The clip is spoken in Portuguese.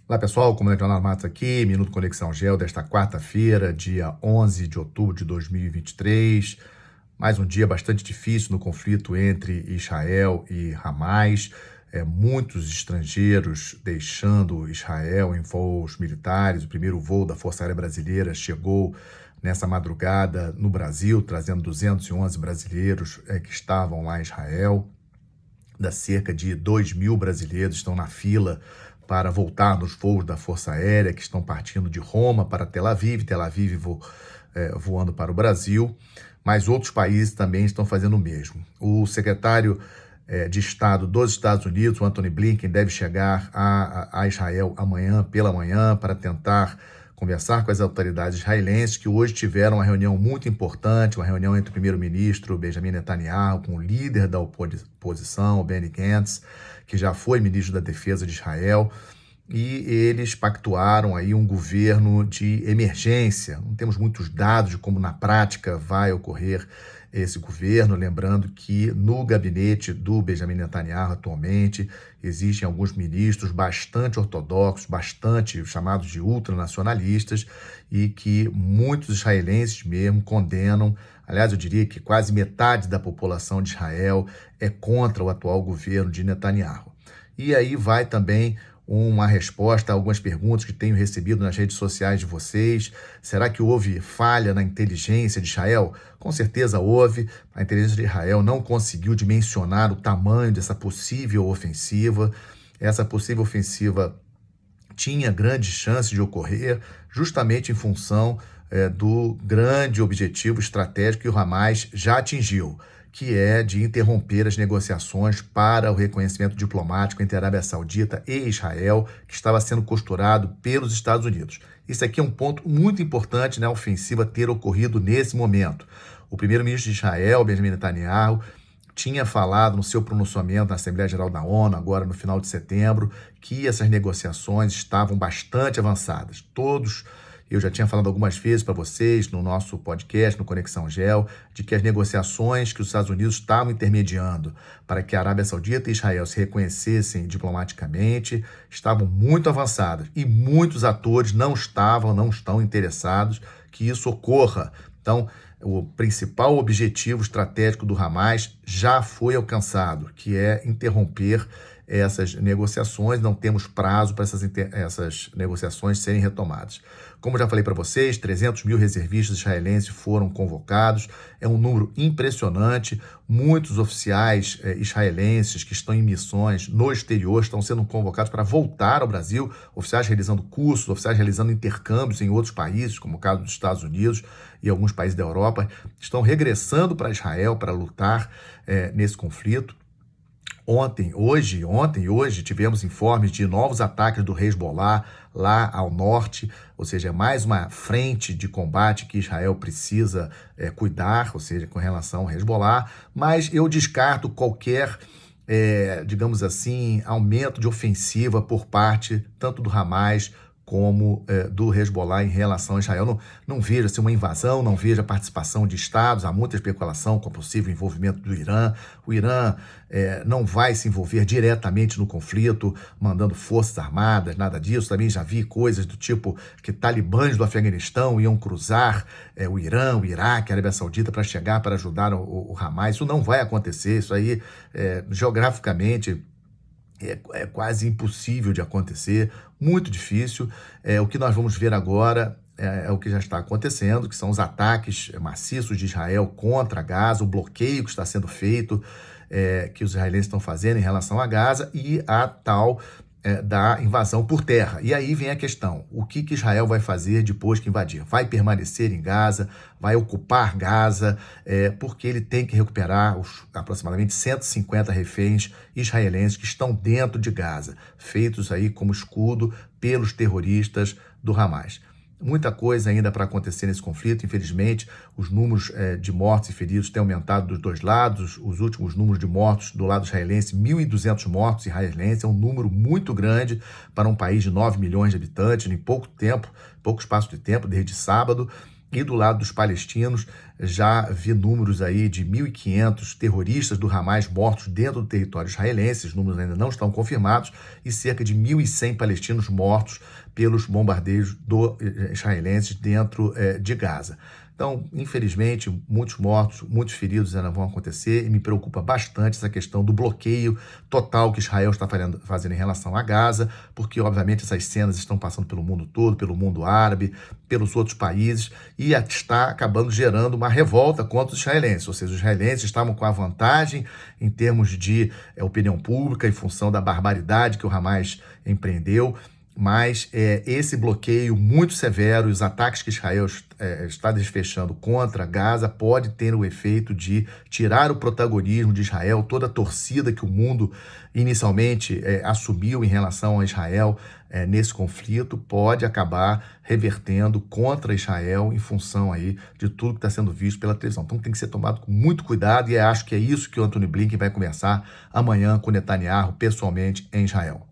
Olá pessoal, comandante Leonardo Matos aqui, Minuto Conexão Gel desta quarta-feira, dia 11 de outubro de 2023. Mais um dia bastante difícil no conflito entre Israel e Hamas. Muitos estrangeiros deixando Israel em voos militares. O primeiro voo da Força Aérea Brasileira chegou nessa madrugada no Brasil, trazendo 211 brasileiros que estavam lá em Israel. Cerca de 2.000 brasileiros estão na fila para voltar nos voos da Força Aérea, que estão partindo de Roma para Tel Aviv voando para o Brasil, mas outros países também estão fazendo o mesmo. O secretário de Estado dos Estados Unidos, o Antony Blinken, deve chegar a Israel amanhã, pela manhã, para tentar conversar com as autoridades israelenses, que hoje tiveram uma reunião muito importante, uma reunião entre o primeiro-ministro Benjamin Netanyahu com o líder da oposição, o Benny Gantz, que já foi ministro da Defesa de Israel, e eles pactuaram aí um governo de emergência. Não temos muitos dados de como na prática vai ocorrer esse governo, lembrando que no gabinete do Benjamin Netanyahu atualmente existem alguns ministros bastante ortodoxos, bastante chamados de ultranacionalistas, e que muitos israelenses mesmo condenam. Aliás, eu diria que quase metade da população de Israel é contra o atual governo de Netanyahu. E aí vai também uma resposta a algumas perguntas que tenho recebido nas redes sociais de vocês. Será que houve falha na inteligência de Israel? Com certeza houve. A inteligência de Israel não conseguiu dimensionar o tamanho dessa possível ofensiva. Essa possível ofensiva tinha grandes chances de ocorrer justamente em função do grande objetivo estratégico que o Hamas já atingiu, que é de interromper as negociações para o reconhecimento diplomático entre a Arábia Saudita e Israel, que estava sendo costurado pelos Estados Unidos. Isso aqui é um ponto muito importante na ofensiva ter ocorrido nesse momento. O primeiro-ministro de Israel, Benjamin Netanyahu, tinha falado no seu pronunciamento na Assembleia Geral da ONU, agora no final de setembro, que essas negociações estavam bastante avançadas. Eu já tinha falado algumas vezes para vocês no nosso podcast, no Conexão Gel, de que as negociações que os Estados Unidos estavam intermediando para que a Arábia Saudita e Israel se reconhecessem diplomaticamente estavam muito avançadas, e muitos atores não estão interessados que isso ocorra. Então, o principal objetivo estratégico do Hamas já foi alcançado, que é interromper essas negociações. Não temos prazo para essas negociações serem retomadas. Como já falei para vocês, 300 mil reservistas israelenses foram convocados. É um número impressionante. Muitos oficiais israelenses que estão em missões no exterior estão sendo convocados para voltar ao Brasil. Oficiais realizando cursos, oficiais realizando intercâmbios em outros países, como o caso dos Estados Unidos e alguns países da Europa, estão regressando para Israel para lutar nesse conflito. Ontem e hoje tivemos informes de novos ataques do Hezbollah lá ao norte, ou seja, é mais uma frente de combate que Israel precisa cuidar, ou seja, com relação ao Hezbollah, mas eu descarto qualquer, digamos assim, aumento de ofensiva por parte tanto do Hamas como do Hezbollah em relação a Israel. Não vejo assim, uma invasão, não vejo a participação de Estados, há muita especulação com o possível envolvimento do Irã. O Irã não vai se envolver diretamente no conflito, mandando forças armadas, nada disso. Também já vi coisas do tipo que talibãs do Afeganistão iam cruzar o Irã, o Iraque, a Arábia Saudita para chegar, para ajudar o Hamas. Isso não vai acontecer, isso aí geograficamente é quase impossível de acontecer, muito difícil. O que nós vamos ver agora é o que já está acontecendo, que são os ataques maciços de Israel contra Gaza, o bloqueio que está sendo feito, que os israelenses estão fazendo em relação a Gaza, e a tal da invasão por terra. E aí vem a questão, o que Israel vai fazer depois que invadir? Vai permanecer em Gaza? Vai ocupar Gaza? Porque ele tem que recuperar os aproximadamente 150 reféns israelenses que estão dentro de Gaza, feitos aí como escudo pelos terroristas do Hamas. Muita coisa ainda para acontecer nesse conflito. Infelizmente, os números de mortos e feridos têm aumentado dos dois lados. Os últimos números de mortos do lado israelense, 1.200 mortos israelenses, é um número muito grande para um país de 9 milhões de habitantes, em pouco espaço de tempo, desde sábado. E do lado dos palestinos, já vi números aí de 1.500 terroristas do Hamas mortos dentro do território israelense, os números ainda não estão confirmados, e cerca de 1.100 palestinos mortos pelos bombardeios israelenses dentro de Gaza. Então, infelizmente, muitos mortos, muitos feridos ainda vão acontecer e me preocupa bastante essa questão do bloqueio total que Israel está fazendo em relação a Gaza, porque, obviamente, essas cenas estão passando pelo mundo todo, pelo mundo árabe, pelos outros países, e está acabando gerando uma revolta contra os israelenses. Ou seja, os israelenses estavam com a vantagem em termos de opinião pública, em função da barbaridade que o Hamas empreendeu, mas esse bloqueio muito severo, os ataques que Israel está desfechando contra Gaza pode ter o efeito de tirar o protagonismo de Israel, toda a torcida que o mundo inicialmente assumiu em relação a Israel nesse conflito pode acabar revertendo contra Israel em função aí de tudo que está sendo visto pela televisão. Então tem que ser tomado com muito cuidado e acho que é isso que o Antony Blinken vai conversar amanhã com Netanyahu pessoalmente em Israel.